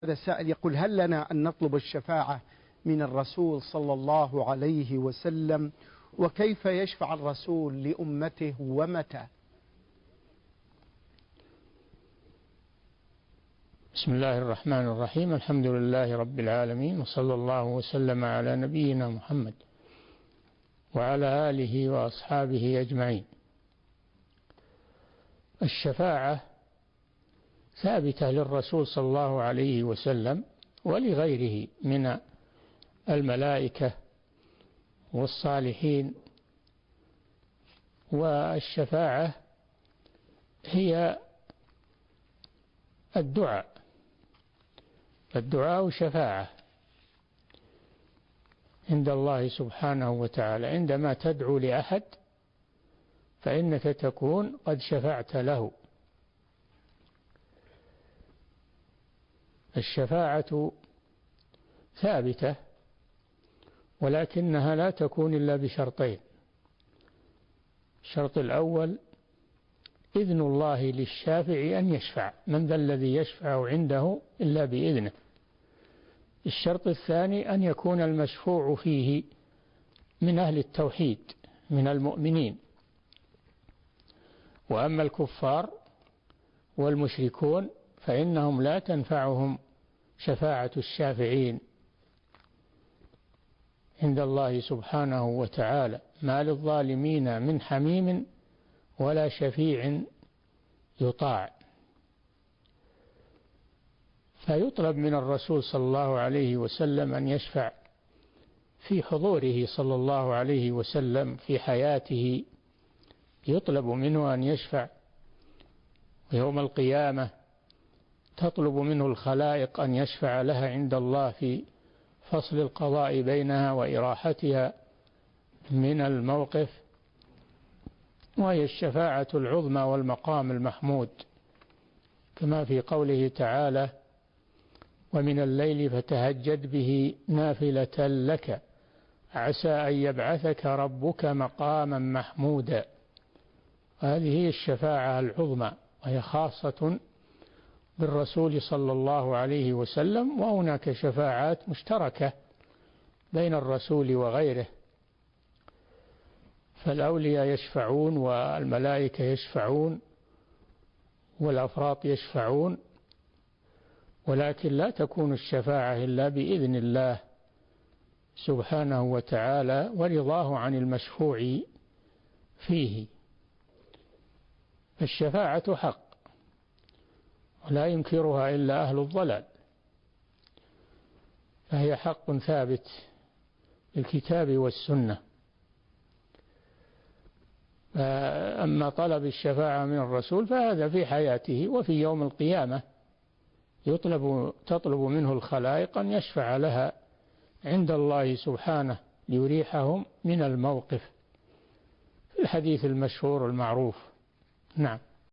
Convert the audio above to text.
هذا السائل يقول: هل لنا أن نطلب الشفاعة من الرسول صلى الله عليه وسلم؟ وكيف يشفع الرسول لأمته ومتى؟ بسم الله الرحمن الرحيم. الحمد لله رب العالمين، وصلى الله وسلم على نبينا محمد وعلى آله وأصحابه أجمعين. الشفاعة ثابتة للرسول صلى الله عليه وسلم ولغيره من الملائكة والصالحين. والشفاعة هي الدعاء شفاعة عند الله سبحانه وتعالى. عندما تدعو لأحد فإنك تكون قد شفعت له. الشفاعة ثابتة، ولكنها لا تكون إلا بشرطين. الشرط الأول إذن الله للشافع أن يشفع، من ذا الذي يشفع عنده إلا بإذنه. الشرط الثاني أن يكون المشفوع فيه من أهل التوحيد من المؤمنين. وأما الكفار والمشركون فإنهم لا تنفعهم شفاعة الشافعين عند الله سبحانه وتعالى. ما للظالمين من حميم ولا شفيع يطاع. فيطلب من الرسول صلى الله عليه وسلم أن يشفع في حضوره صلى الله عليه وسلم في حياته، يطلب منه أن يشفع. ويوم القيامة تطلب منه الخلائق أن يشفع لها عند الله في فصل القضاء بينها وإراحتها من الموقف، وهي الشفاعة العظمى والمقام المحمود، كما في قوله تعالى: ومن الليل فتهجد به نافلة لك عسى أن يبعثك ربك مقاما محمودا. هذه هي الشفاعة العظمى، وهي خاصة بالرسول صلى الله عليه وسلم. وهناك شفاعات مشتركة بين الرسول وغيره، فالأولياء يشفعون والملائكة يشفعون والأفراط يشفعون، ولكن لا تكون الشفاعة إلا بإذن الله سبحانه وتعالى ورضاه عن المشفوع فيه. الشفاعة حق ولا ينكرها إلا أهل الضلال، فهي حق ثابت بالكتاب والسنة. أما طلب الشفاعة من الرسول فهذا في حياته، وفي يوم القيامة تطلب منه الخلائق أن يشفع لها عند الله سبحانه ليريحهم من الموقف، في الحديث المشهور المعروف. نعم.